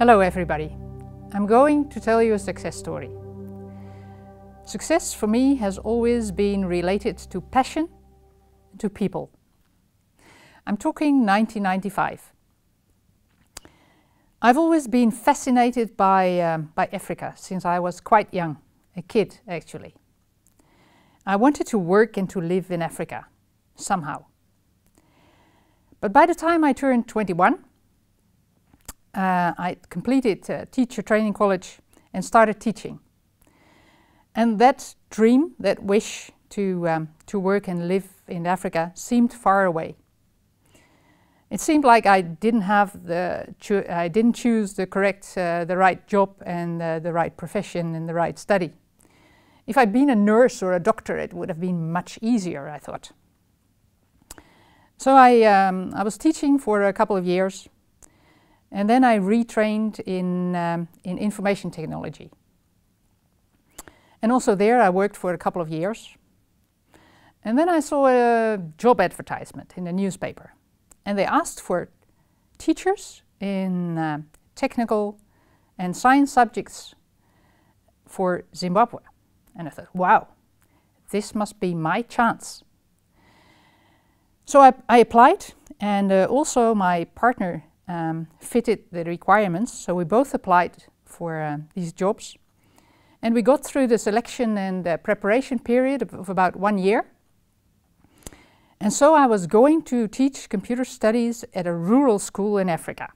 Hello everybody. I'm going to tell you a success story. Success for me has always been related to passion and to people. I'm talking 1995. I've always been fascinated by Africa since I was quite young, a kid actually. I wanted to work and to live in Africa, somehow. But by the time I turned 21, I completed teacher training college and started teaching. And that dream, that wish to work and live in Africa seemed far away. It seemed like I didn't choose the right job and the right profession and the right study. If I'd been a nurse or a doctor, it would have been much easier, I thought. So I was teaching for a couple of years. And then I retrained in information technology. And also there I worked for a couple of years. And then I saw a job advertisement in the newspaper. And they asked for teachers in technical and science subjects for Zimbabwe. And I thought, wow, this must be my chance. So I applied, and also my partner fitted the requirements, so we both applied for these jobs. And we got through the selection and preparation period of about 1 year. And so I was going to teach computer studies at a rural school in Africa.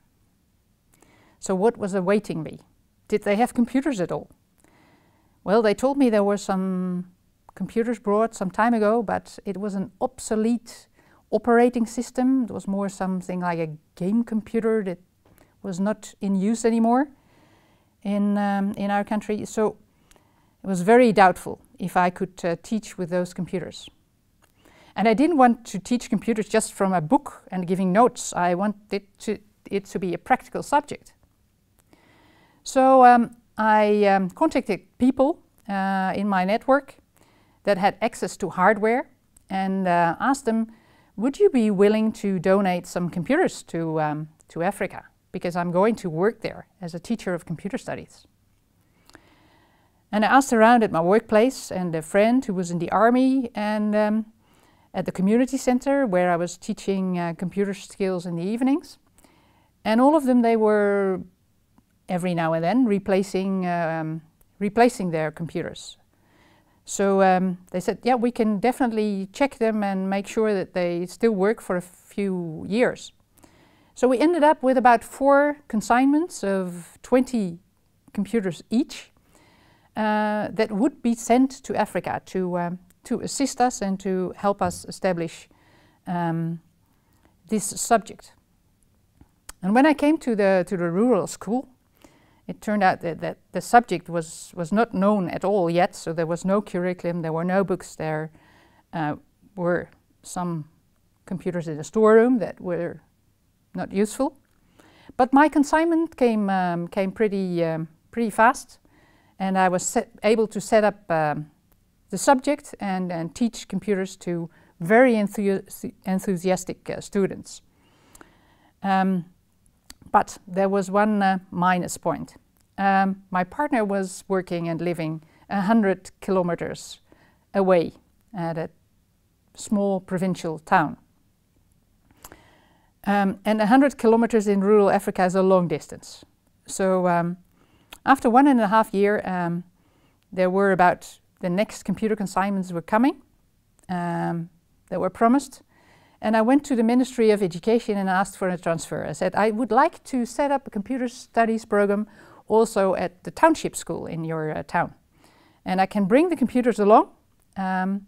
So what was awaiting me? Did they have computers at all? Well, they told me there were some computers brought some time ago, but it was an obsolete operating system. It was more something like a game computer that was not in use anymore in our country. So it was very doubtful if I could teach with those computers. And I didn't want to teach computers just from a book and giving notes. I wanted it to be a practical subject. So I contacted people in my network that had access to hardware and asked them, would you be willing to donate some computers to Africa? Because I'm going to work there as a teacher of computer studies. And I asked around at my workplace and a friend who was in the army and at the community center where I was teaching computer skills in the evenings. And all of them, they were every now and then replacing their computers. So they said, yeah, we can definitely check them and make sure that they still work for a few years. So we ended up with about 4 consignments of 20 computers each that would be sent to Africa to assist us and to help us establish this subject. And when I came to the rural school, it turned out that the subject was not known at all yet, so there was no curriculum, there were no books, there were some computers in the storeroom that were not useful. But my consignment came pretty fast, and I was able to set up the subject and teach computers to very enthusiastic students. But there was one minus point. My partner was working and living 100 kilometers away at a small provincial town. And 100 kilometers in rural Africa is a long distance. So after 1.5 years, there were about the next computer consignments were coming that were promised. And I went to the Ministry of Education and asked for a transfer. I said, I would like to set up a computer studies program also at the township school in your town. And I can bring the computers along. I'm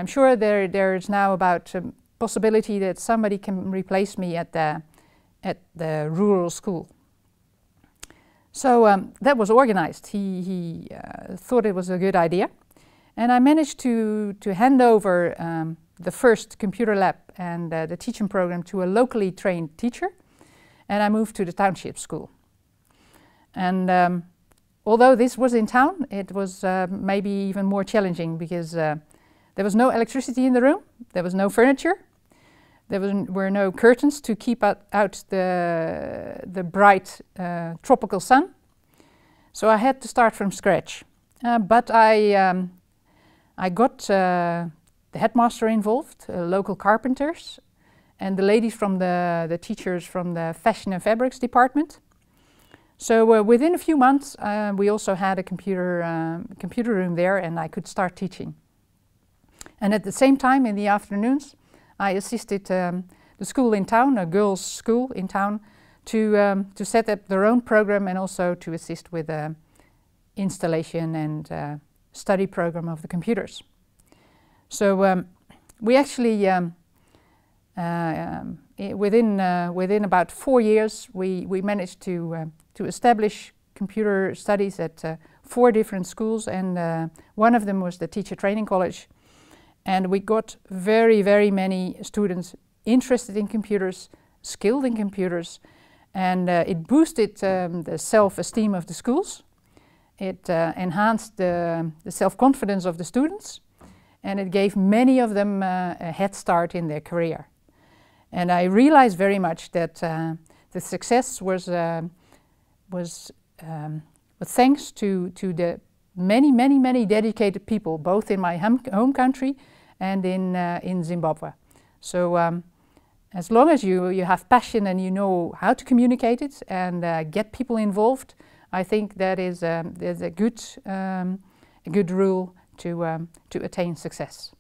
sure there is now about a possibility that somebody can replace me at the rural school. So that was organized. He thought it was a good idea. And I managed to hand over the first computer lab and the teaching program to a locally trained teacher. And I moved to the township school. And although this was in town, it was maybe even more challenging because there was no electricity in the room, there was no furniture. There were no curtains to keep out the bright tropical sun. So I had to start from scratch. But I got the headmaster involved, local carpenters, and the ladies from the teachers from the fashion and fabrics department. So within a few months, we also had a computer room there, and I could start teaching. And at the same time, in the afternoons, I assisted the school in town, a girls' school in town, to set up their own program and also to assist with the installation and study program of the computers. So we actually, within about 4 years, we managed to establish computer studies at 4 different schools, and one of them was the Teacher Training College. And we got very, very many students interested in computers, skilled in computers, and it boosted the self-esteem of the schools. It enhanced the self-confidence of the students, and it gave many of them a head start in their career. And I realized very much that the success was thanks to the many dedicated people, both in my home country and in Zimbabwe. So as long as you have passion and you know how to communicate it and get people involved, I think that is a good rule to attain success.